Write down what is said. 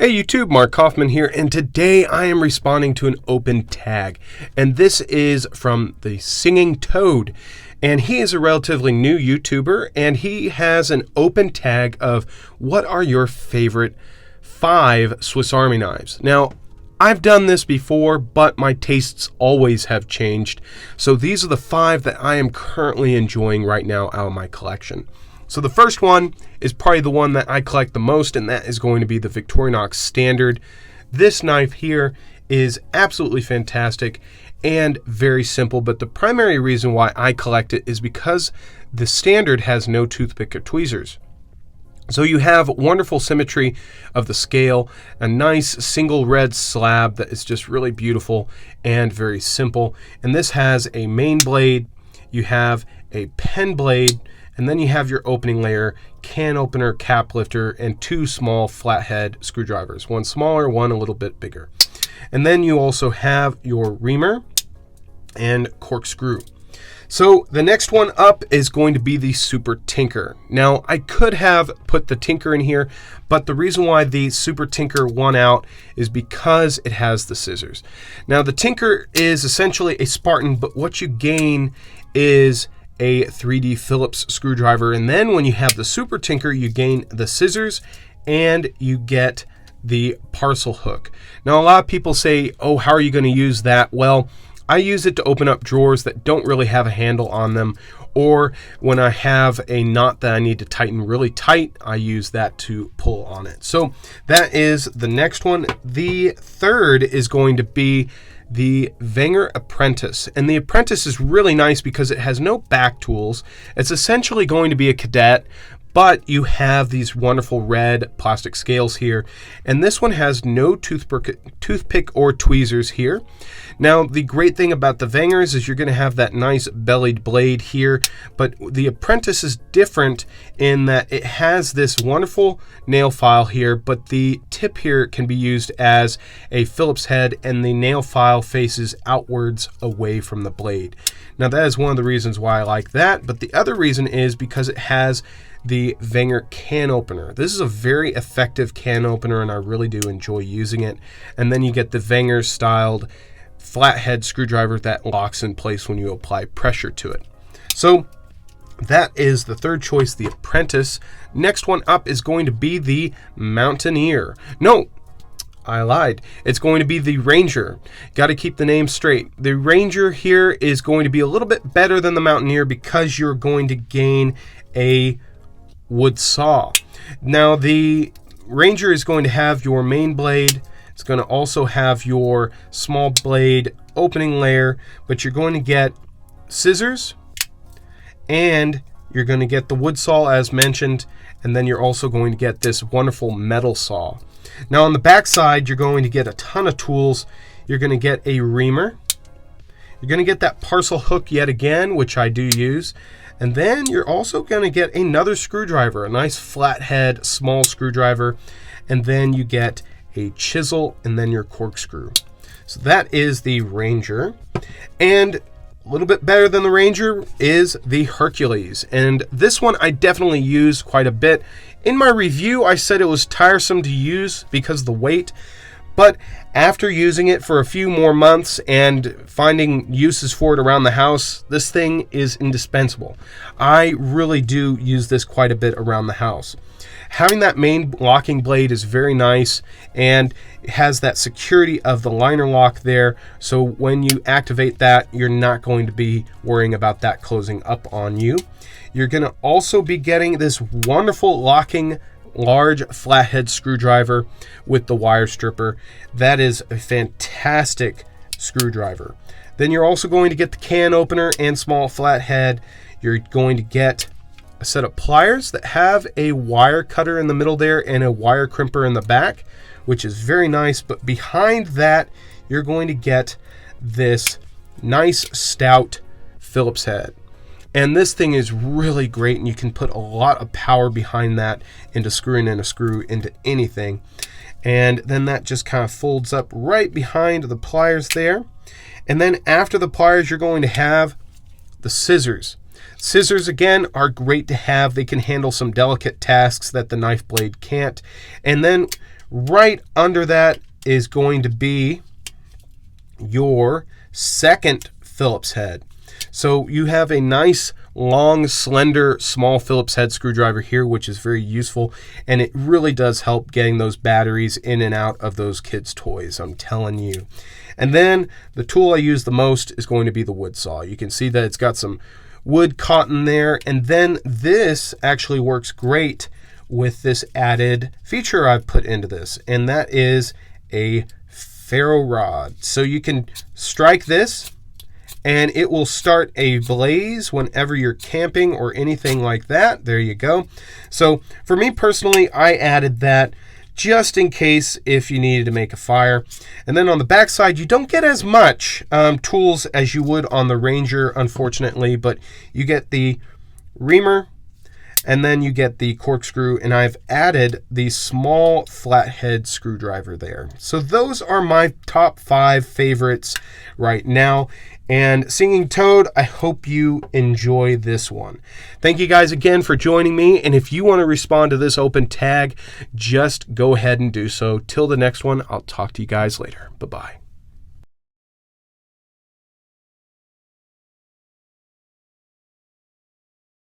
Hey YouTube, Mark Kaufman here, and today I am responding to an open tag, and this is from the Singing Toad, and he is a relatively new YouTuber, and he has an open tag of what are your favorite 5 Swiss Army knives. Now, I've done this before, but my tastes always have changed, so these are the 5 that I am currently enjoying right now out of my collection. So the first one is probably the one that I collect the most, and that is going to be the Victorinox Standard. This knife here is absolutely fantastic and very simple, but the primary reason why I collect it is because the Standard has no toothpick or tweezers. So you have wonderful symmetry of the scale, a nice single red slab that is just really beautiful and very simple. And this has a main blade, you have a pen blade, and then you have your opening layer, can opener, cap lifter, and 2 small flathead screwdrivers, one smaller, one a little bit bigger. And then you also have your reamer and corkscrew. So the next one up is going to be the Super Tinker. Now, I could have put the Tinker in here, but the reason why the Super Tinker won out is because it has the scissors. Now, the Tinker is essentially a Spartan, but what you gain is a 3D Phillips screwdriver, and then when you have the Super Tinker, you gain the scissors and you get the parcel hook. Now, a lot of people say, oh, how are you going to use that? Well, I use it to open up drawers that don't really have a handle on them, or when I have a knot that I need to tighten really tight, I use that to pull on it. So that is the next one. The third is going to be the Wenger Apprentice, and the Apprentice is really nice because it has no back tools. It's essentially going to be a cadet, but you have these wonderful red plastic scales here, and this one has no toothpick or tweezers here. Now, the great thing about the Wengers is you're going to have that nice bellied blade here, but the Apprentice is different in that it has this wonderful nail file here, but the tip here can be used as a Phillips head, and the nail file faces outwards away from the blade. Now, that is one of the reasons why I like that, but the other reason is because it has the Wenger can opener. This is a very effective can opener, and I really do enjoy using it. And then you get the Wenger styled flathead screwdriver that locks in place when you apply pressure to it. So that is the third choice, the Apprentice. Next one up is going to be the Mountaineer. No, I lied. It's going to be the Ranger. Got to keep the name straight. The Ranger here is going to be a little bit better than the Mountaineer because you're going to gain a wood saw. Now, the Ranger is going to have your main blade. It's going to also have your small blade opening layer, but you're going to get scissors, and you're going to get the wood saw as mentioned, and then you're also going to get this wonderful metal saw. Now, on the back side, you're going to get a ton of tools. You're going to get a reamer. You're going to get that parcel hook yet again, which I do use. And then you're also going to get another screwdriver, a nice flathead small screwdriver. And then you get a chisel and then your corkscrew. So that is the Ranger. And a little bit better than the Ranger is the Hercules. And this one I definitely use quite a bit. In my review, I said it was tiresome to use because of the weight. But after using it for a few more months and finding uses for it around the house, this thing is indispensable. I really do use this quite a bit around the house. Having that main locking blade is very nice, and it has that security of the liner lock there, so when you activate that, you're not going to be worrying about that closing up on you. You're going to also be getting this wonderful locking large flathead screwdriver with the wire stripper. That is a fantastic screwdriver. Then you're also going to get the can opener and small flathead. You're going to get a set of pliers that have a wire cutter in the middle there and a wire crimper in the back, which is very nice. But behind that, you're going to get this nice stout Phillips head. And this thing is really great, and you can put a lot of power behind that into screwing in a screw into anything. And then that just kind of folds up right behind the pliers there. And then after the pliers, you're going to have the scissors. Scissors, again, are great to have. They can handle some delicate tasks that the knife blade can't. And then right under that is going to be your second Phillips head. So you have a nice, long, slender, small Phillips head screwdriver here, which is very useful, and it really does help getting those batteries in and out of those kids' toys, I'm telling you. And then the tool I use the most is going to be the wood saw. You can see that it's got some wood cotton there, and then this actually works great with this added feature I've put into this, and that is a ferro rod. So you can strike this and it will start a blaze whenever you're camping or anything like that. There you go. So for me personally, I added that just in case if you needed to make a fire. And then on the back side, you don't get as much tools as you would on the Ranger, unfortunately, but you get the reamer, and then you get the corkscrew, and I've added the small flathead screwdriver there. So those are my top 5 favorites right now. And Singing Toad, I hope you enjoy this one. Thank you guys again for joining me. And if you want to respond to this open tag, just go ahead and do so. Till the next one, I'll talk to you guys later. Bye-bye.